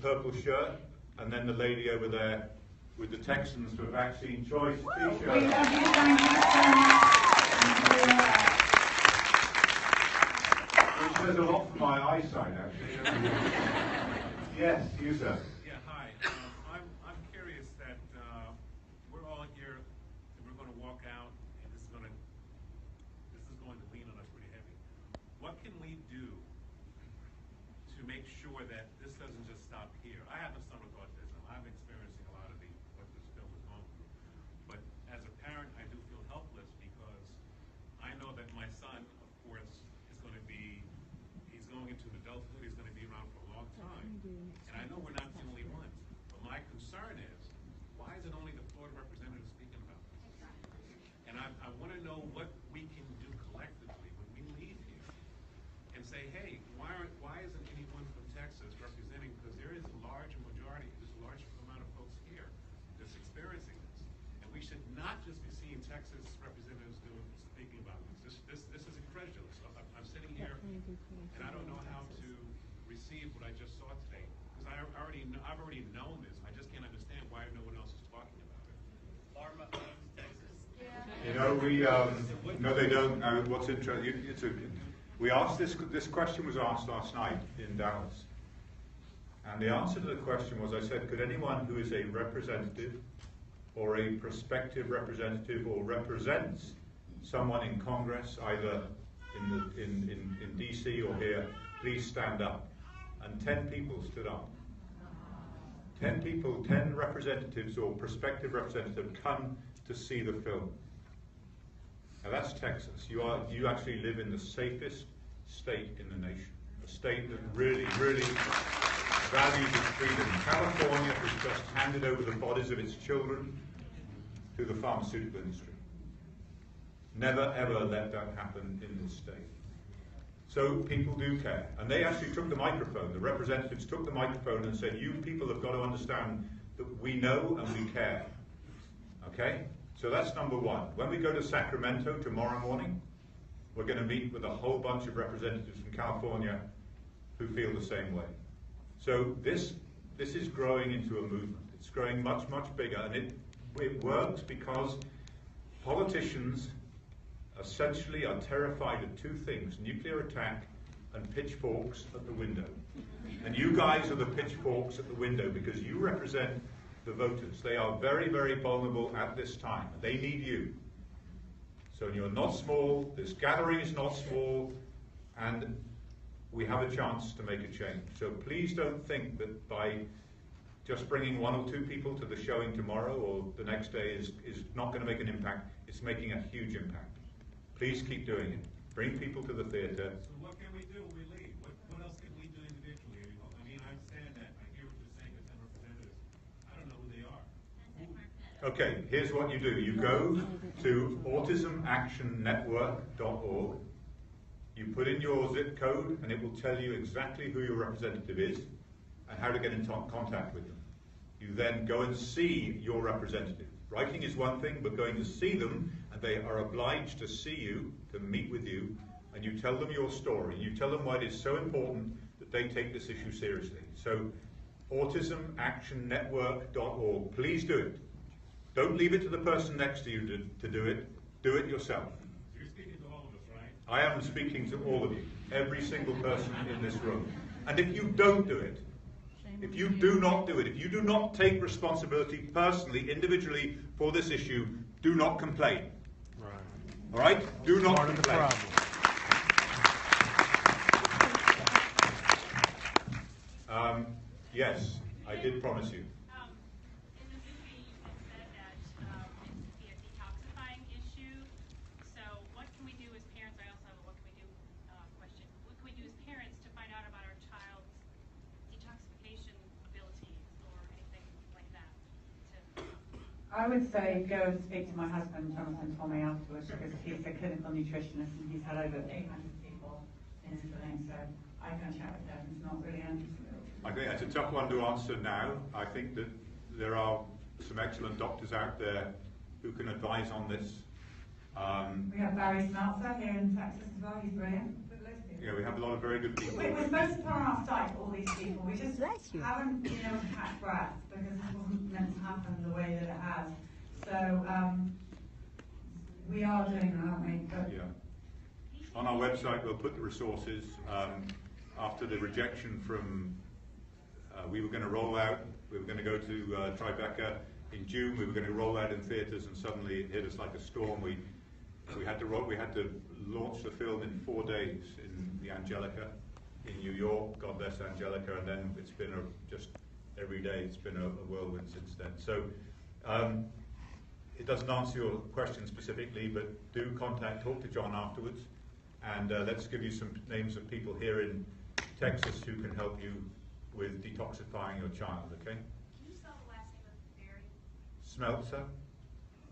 purple shirt, and then the lady over there with the Texans for Vaccine Choice t-shirt. We love you, thank you so much. Which says a lot for my eyesight, actually. Yes, you sir. Yeah, hi. I'm curious that we're all here and we're going to walk out, and this is going to lean on us pretty heavy. What can we do to make sure that this doesn't just stop here? I have a son with autism. I'm experiencing a lot of what this film is going through. But as a parent, I do feel helpless because I know that my son, of course, is going to be, he's going into adulthood, he's going to be around for a long time. And I know we're not the only ones. But my concern is, why is it only the Florida representative speaking about this? And I want to know what we can do collectively when we leave here and say, hey, why isn't anyone from Texas representing? Because there is a large majority, there's a large amount of folks here that's experiencing this. And we should not just be seeing Texas representatives speaking about this. This is incredulous. So I'm sitting here and I don't know how to receive what I just saw today. Because I've already known this. I just can't understand why no one else is talking about it. Florida owns Texas. You know, no, they don't. What's interesting, we asked this question was asked last night in Dallas. And the answer to the question was, I said, could anyone who is a representative or a prospective representative or represents someone in Congress, either in DC or here, please stand up. And 10 people stood up. 10 people, 10 representatives or prospective representatives come to see the film. Now that's Texas. You actually live in the safest state in the nation. A state that really, really values its freedom. California has just handed over the bodies of its children to the pharmaceutical industry. Never ever let that happen in this state. So people do care. And they actually took the microphone. The representatives took the microphone and said, you people have got to understand that we know and we care. Okay? So that's number one. When we go to Sacramento tomorrow morning, we're going to meet with a whole bunch of representatives from California who feel the same way. So this is growing into a movement. It's growing much, much bigger. And it works because politicians essentially are terrified of two things: nuclear attack and pitchforks at the window. And you guys are the pitchforks at the window because you represent the voters. They are very, very vulnerable at this time. They need you. So you're not small, this gathering is not small, and we have a chance to make a change. So please don't think that by just bringing one or two people to the showing tomorrow or the next day is not going to make an impact. It's making a huge impact. Please keep doing it. Bring people to the theater. So what can we do when we leave? What else can we do individually? I mean, I understand that. I hear what you're saying as 10 representatives. I don't know who they are. Okay, here's what you do. You go to autismactionnetwork.org. You put in your zip code and it will tell you exactly who your representative is and how to get in contact with them. You then go and see your representative. Writing is one thing, but going to see them, and they are obliged to see you, to meet with you, and you tell them your story. You tell them why it is so important that they take this issue seriously. So, autismactionnetwork.org. Please do it. Don't leave it to the person next to you to do it. Do it yourself. You're speaking to all of us, right? I am speaking to all of you, every single person in this room. And if you don't do it, if you do not do it, if you do not take responsibility personally, individually for this issue, do not complain. Right. All right? Do not Part of the complain. problem. Yes, I did promise you. In the movie, you had said that it could be a detoxifying issue. So what can we do as parents? I also have a what can we do question. What can we do as parents to find out about our child's detoxification abilities or anything like that? I would say go and speak to my husband, Jonathan Tommy, afterwards, because he's a clinical nutritionist and he's had over 800 people in his clinic, so I can chat with them. It's not really answers. I think that's a tough one to answer now. I think that there are some excellent doctors out there who can advise on this. We have Barry Smeltzer here in Texas as well. He's brilliant. you know, we have a lot of very good people. We're supposed to put on our site all these people. We just haven't been able to catch breath because it wasn't meant to happen the way that it has. So we are doing that, aren't we? But Yeah. On our website, we'll put the resources. After the rejection from, we were going to roll out, we were going to go to Tribeca in June. We were going to roll out in theatres, and suddenly it hit us like a storm. We had to launch the film in 4 days in the Angelica in New York. God bless Angelica, and then it's been just every day. It's been a whirlwind since then. So. It doesn't answer your question specifically, but do talk to John afterwards, and let's give you some names of people here in Texas who can help you with detoxifying your child, okay? Can you spell the last name of Barry? Smeltzer,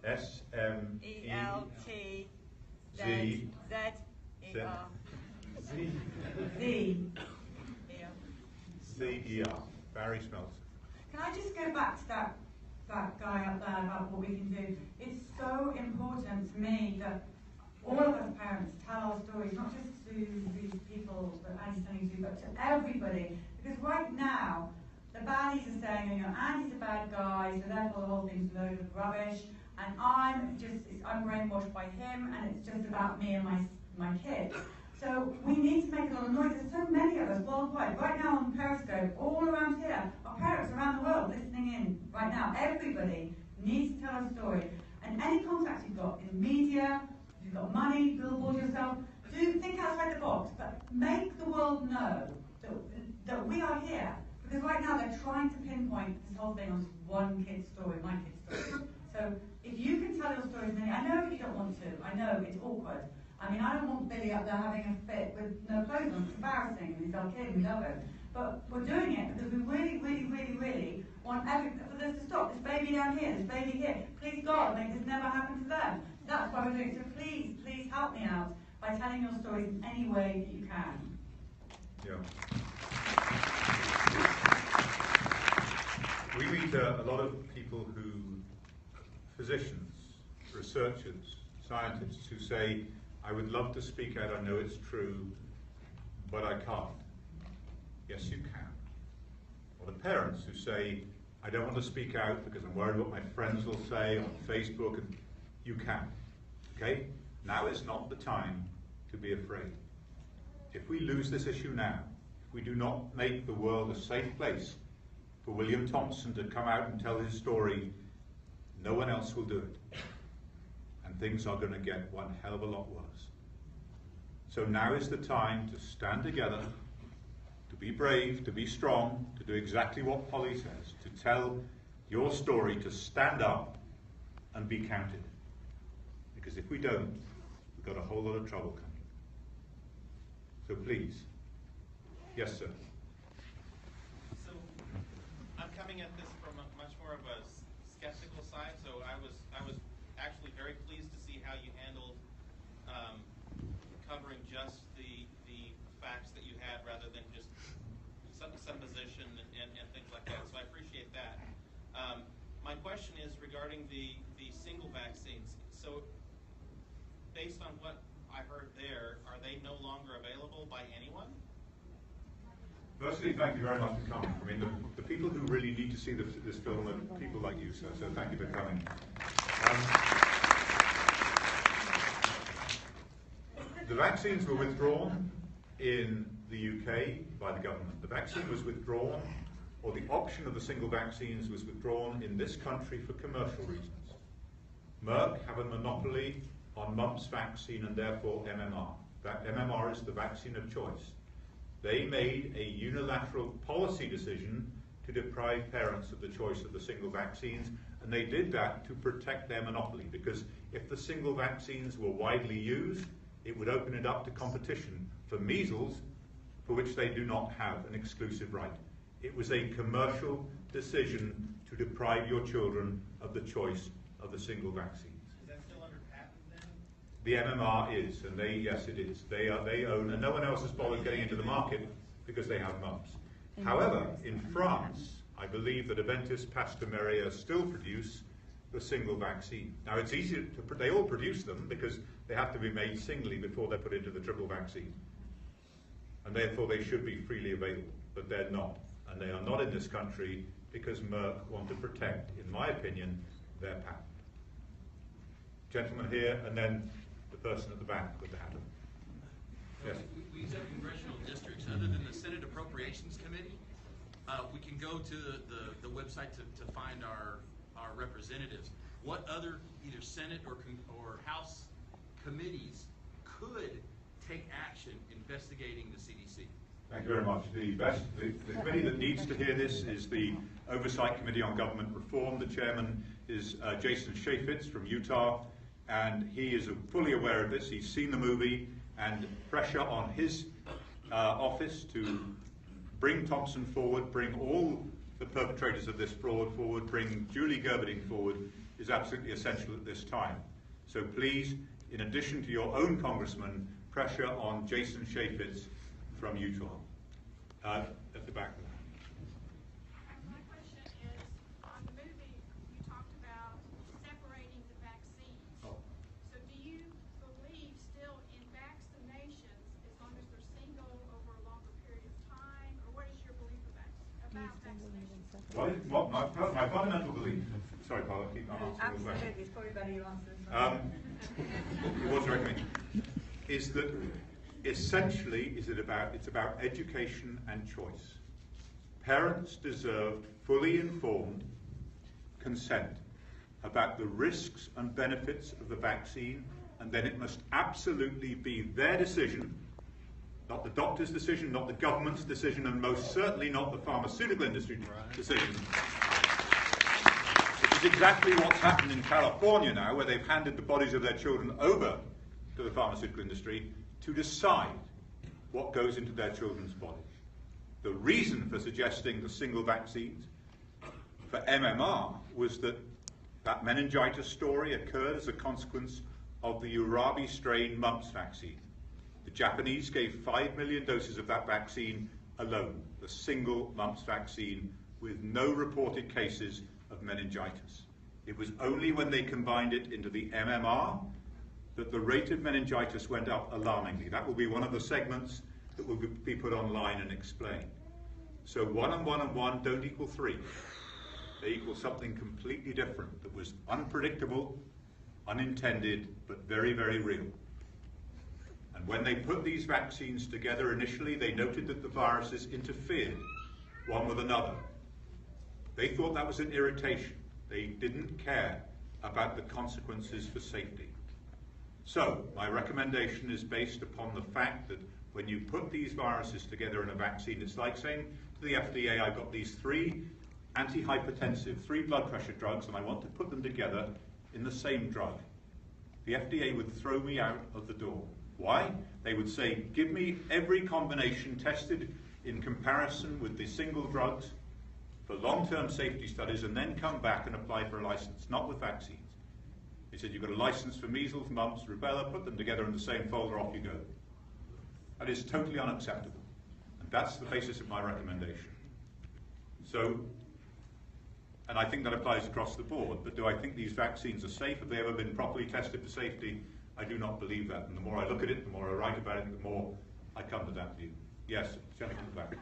S-M-E-L-T-Z-E-R. Barry Smeltzer. can I just go back to that guy up there about what we can do? It's so important to me that all of us parents tell our stories, not just to these people that Andy's telling you to, but to everybody. Because right now, the baddies are saying, you know, Andy's a bad guy, so therefore the whole thing's a load of rubbish, and I'm brainwashed by him, and it's just about me and my kid. So we need to make a lot of noise. There's so many of us worldwide. Right now on Periscope, all around here, our parents around the world listening in right now. Everybody needs to tell a story. And any contacts you've got in media, if you've got money, billboard yourself, do think outside the box, but make the world know that we are here. Because right now they're trying to pinpoint this whole thing on one kid's story, my kid's story. So if you can tell your stories, I know you don't want to. I know it's awkward. I mean, I don't want Billy up there having a fit with no clothes on. It's embarrassing. He's our kid. We love him. But we're doing it because we really, really, really, really want for this to stop. This baby down here, this baby here. Please God, make this never happen to them. That's why we're doing it. So please, please help me out by telling your stories in any way that you can. Yeah. We meet a lot of people physicians, researchers, scientists who say, I would love to speak out, I know it's true, but I can't. Yes, you can. Or the parents who say, I don't want to speak out because I'm worried what my friends will say on Facebook, and you can. Okay? Now is not the time to be afraid. If we lose this issue now, if we do not make the world a safe place for William Thompson to come out and tell his story, no one else will do it. And things are going to get one hell of a lot worse. So now is the time to stand together, to be brave, to be strong, to do exactly what Polly says, to tell your story, to stand up and be counted. Because if we don't, we've got a whole lot of trouble coming. So please. Yes, sir. So I'm coming at this from much more of a skeptical side. So I was actually very pleased to see how you handled covering just the facts that you had rather than just some position and things like that. So I appreciate that. My question is regarding the single vaccines. So based on what I heard there, are they no longer available by anyone? Firstly, thank you very much for coming. I mean, the people who really need to see this film are people like you, sir, so thank you for coming. The vaccines were withdrawn in the UK by the government. The vaccine was withdrawn, or the option of the single vaccines was withdrawn in this country for commercial reasons. Merck have a monopoly on mumps vaccine and therefore MMR. That MMR is the vaccine of choice. They made a unilateral policy decision to deprive parents of the choice of the single vaccines, and they did that to protect their monopoly, because if the single vaccines were widely used, it would open it up to competition for measles, for which they do not have an exclusive right. It was a commercial decision to deprive your children of the choice of the single vaccines. Is that still under patent then? The MMR is, and yes, it is. They own, and no one else has bothered getting into the market because they have mumps. However, in France, I believe that Aventis Pasteur Mérieux still produce the single vaccine. Now, it's easy they all produce them because they have to be made singly before they're put into the triple vaccine. and therefore they should be freely available, but they're not. And they are not in this country because Merck want to protect, in my opinion, their patent. Gentleman here, and then the person at the back with the hat on. Yes. We have congressional districts. Other than the Senate Appropriations Committee, we can go to the website to find our representatives. What other either Senate or House committees could take action investigating the CDC? Thank you very much. The committee that needs to hear this is the Oversight Committee on Government Reform. The chairman is Jason Chaffetz from Utah, and he is fully aware of this. He's seen the movie, and pressure on his office to bring Thompson forward, bring all the perpetrators of this fraud forward, bring Julie Gerberding forward is absolutely essential at this time. So please, in addition to your own congressman, pressure on Jason Chaffetz from Utah. At the back. My question is, on the movie, you talked about separating the vaccines. Oh. So do you believe still in vaccinations as long as they're single over a longer period of time? Or what is your belief about vaccinations? What my fundamental belief, sorry Paul, I'll keep on answering the question. Absolutely, it's probably better you answer this one. What's recommended is that essentially it's about education and choice. Parents deserve fully informed consent about the risks and benefits of the vaccine, and then it must absolutely be their decision, not the doctor's decision, not the government's decision, and most certainly not the pharmaceutical industry's decision. Which is exactly what's happened in California now, where they've handed the bodies of their children over to the pharmaceutical industry to decide what goes into their children's bodies. The reason for suggesting the single vaccines for MMR was that meningitis story occurred as a consequence of the Urabi strain mumps vaccine. The Japanese gave 5 million doses of that vaccine alone, the single mumps vaccine, with no reported cases of meningitis. It was only when they combined it into the MMR that the rate of meningitis went up alarmingly. That will be one of the segments that will be put online and explained. So 1 and 1 and 1 don't equal 3. They equal something completely different that was unpredictable, unintended, but very, very real. And when they put these vaccines together initially, they noted that the viruses interfered one with another. They thought that was an irritation. They didn't care about the consequences for safety. So, my recommendation is based upon the fact that when you put these viruses together in a vaccine, it's like saying to the FDA, I've got these 3 antihypertensive, 3 blood pressure drugs, and I want to put them together in the same drug. The FDA would throw me out of the door. Why? They would say, give me every combination tested in comparison with the single drugs for long-term safety studies, and then come back and apply for a license, not with vaccines. He said, you've got a license for measles, mumps, rubella, put them together in the same folder, off you go. That is totally unacceptable. And that's the basis of my recommendation. So, and I think that applies across the board, but do I think these vaccines are safe? Have they ever been properly tested for safety? I do not believe that. And the more I look at it, the more I write about it, the more I come to that view. Yes, gentleman in the back.